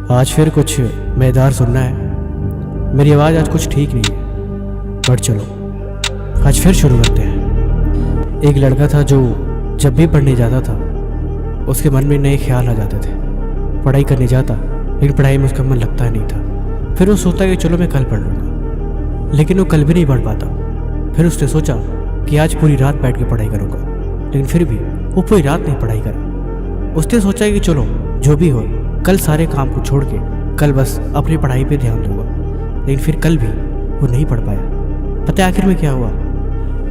आज फिर कुछ मज़ेदार सुनना है। मेरी आवाज़ आज कुछ ठीक नहीं है, बट चलो आज फिर शुरू करते हैं। एक लड़का था जो जब भी पढ़ने जाता था उसके मन में नए ख्याल आ जाते थे। पढ़ाई करने जाता लेकिन पढ़ाई में उसका मन लगता नहीं था। फिर वो सोचता कि चलो मैं कल पढ़ लूँगा, लेकिन वो कल भी नहीं पढ़ पाता। फिर उसने सोचा कि आज पूरी रात बैठ के पढ़ाई करूँगा, लेकिन फिर भी वो पूरी रात नहीं पढ़ाई करा। उसने सोचा कि चलो जो भी हो, कल सारे काम को छोड़ के कल बस अपनी पढ़ाई पे ध्यान दूंगा, लेकिन फिर कल भी वो नहीं पढ़ पाया। पता है आखिर में क्या हुआ?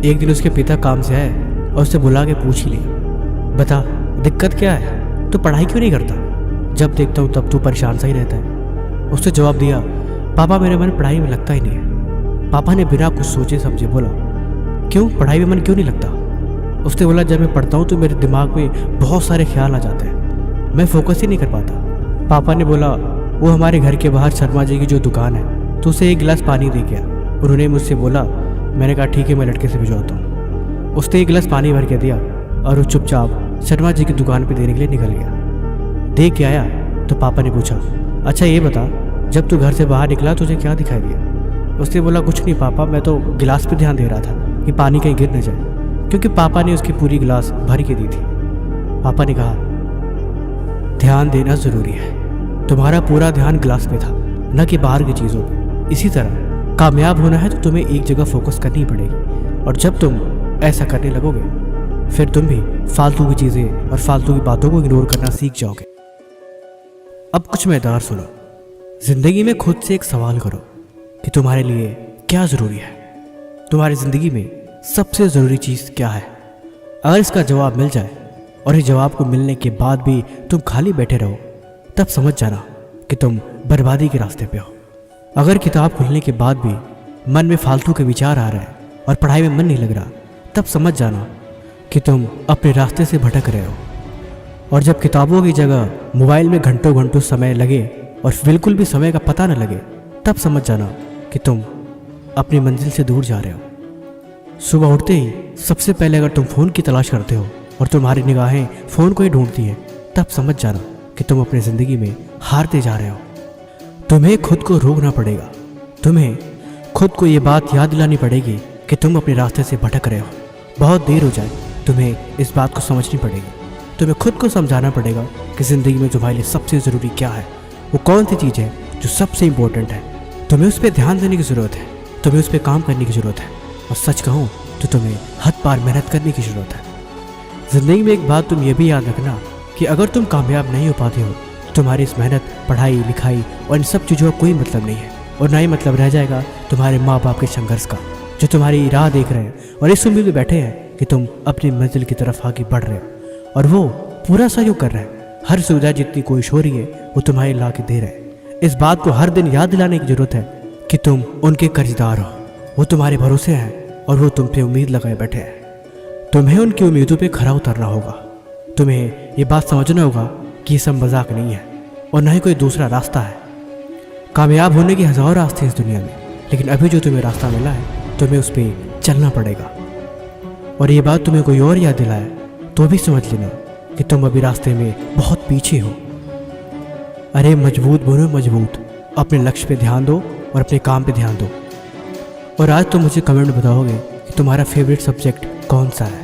एक दिन उसके पिता काम से आए और उससे बुला के पूछ ही लिया, बता दिक्कत क्या है, तू पढ़ाई क्यों नहीं करता? जब देखता हूँ तब तू परेशान सा ही रहता है। उसने जवाब दिया, पापा मेरे मन पढ़ाई में लगता ही नहीं है। पापा ने बिना कुछ सोचे समझे बोला, क्यों पढ़ाई में मन क्यों नहीं लगता? उसने बोला, जब मैं पढ़ता हूँ तो मेरे दिमाग में बहुत सारे ख्याल आ जाते हैं, मैं फोकस ही नहीं कर पाता। पापा ने बोला, वो हमारे घर के बाहर शर्मा जी की जो दुकान है तो उसे एक गिलास पानी दे गया। उन्होंने मुझसे बोला, मैंने कहा ठीक है मैं लड़के से भिजवाता हूँ। उसने एक गिलास पानी भर के दिया और वो चुपचाप शर्मा जी की दुकान पे देने के लिए निकल गया। दे के आया तो पापा ने पूछा, अच्छा ये बता जब तू घर से बाहर निकला तुझे क्या दिखाई दिया? उसने बोला, कुछ नहीं पापा, मैं तो गिलास पे ध्यान दे रहा था कि पानी कहीं गिर न जाए, क्योंकि पापा ने उसकी पूरी गिलास भर के दी थी। पापा ने कहा, ध्यान देना ज़रूरी है। तुम्हारा पूरा ध्यान गिलास पे था, न कि बाहर की चीज़ों पे। इसी तरह कामयाब होना है तो तुम्हें एक जगह फोकस करनी पड़ेगी, और जब तुम ऐसा करने लगोगे फिर तुम भी फालतू की चीज़ें और फालतू की बातों को इग्नोर करना सीख जाओगे। अब कुछ मज़ेदार सुनो। ज़िंदगी में खुद से एक सवाल करो कि तुम्हारे लिए क्या ज़रूरी है। तुम्हारी ज़िंदगी में सबसे ज़रूरी चीज़ क्या है? अगर इसका जवाब मिल जाए और इस जवाब को मिलने के बाद भी तुम खाली बैठे रहो, तब समझ जाना कि तुम बर्बादी के रास्ते पे हो। अगर किताब खुलने के बाद भी मन में फालतू के विचार आ रहे हैं और पढ़ाई में मन नहीं लग रहा, तब समझ जाना कि तुम अपने रास्ते से भटक रहे हो। और जब किताबों की जगह मोबाइल में घंटों घंटों समय लगे और बिल्कुल भी समय का पता न लगे, तब समझ जाना कि तुम अपनी मंजिल से दूर जा रहे हो। सुबह उठते ही सबसे पहले अगर तुम फ़ोन की तलाश करते हो और तुम्हारी निगाहें फ़ोन को ही ढूंढती हैं, तब समझ जाना कि तुम अपनी ज़िंदगी में हारते जा रहे हो। तुम्हें खुद को रोकना पड़ेगा। तुम्हें खुद को ये बात याद दिलानी पड़ेगी कि तुम अपने रास्ते से भटक रहे हो। बहुत देर हो जाए, तुम्हें इस बात को समझनी पड़ेगी। तुम्हें खुद को समझाना पड़ेगा कि ज़िंदगी में तुम्हारे लिए सबसे ज़रूरी क्या है, वो कौन सी चीज़ है जो सबसे इम्पोर्टेंट है। तुम्हें उस पर ध्यान देने की ज़रूरत है, तुम्हें उस पर काम करने की ज़रूरत है, और सच कहूँ तो तुम्हें हद पार मेहनत करने की ज़रूरत है। ज़िंदगी में एक बात तुम ये भी याद रखना कि अगर तुम कामयाब नहीं हो पाते हो तो तुम्हारी इस मेहनत, पढ़ाई, लिखाई और इन सब चीज़ों का कोई मतलब नहीं है, और ना ही मतलब रह जाएगा तुम्हारे माँ बाप के संघर्ष का, जो तुम्हारी राह देख रहे हैं और इस उम्मीद में बैठे हैं कि तुम अपनी मंजिल की तरफ आगे बढ़ रहे हो, और वो पूरा सहयोग कर रहे हैं। हर सुविधा जितनी कोशिश हो रही है वो तुम्हारे ला के दे रहे हैं। इस बात को हर दिन याद दिलाने की ज़रूरत है कि तुम उनके कर्जदार हो। वो तुम्हारे भरोसे हैं और वो तुम पे उम्मीद लगाए बैठे हैं। तुम्हें उनकी उम्मीदों पे खरा उतरना होगा। तुम्हें ये बात समझना होगा कि ये सब मजाक नहीं है और ना ही कोई दूसरा रास्ता है। कामयाब होने के हज़ारों रास्ते हैं इस दुनिया में, लेकिन अभी जो तुम्हें रास्ता मिला है तुम्हें उस पर चलना पड़ेगा। और ये बात तुम्हें कोई और याद दिलाए तो भी समझ लेना कि तुम अभी रास्ते में बहुत पीछे हो। अरे मजबूत बनो मजबूत, अपने लक्ष्य पे ध्यान दो और अपने काम पे ध्यान दो। और आज तुम मुझे कमेंट में बताओगे कि तुम्हारा फेवरेट सब्जेक्ट कौन सा है।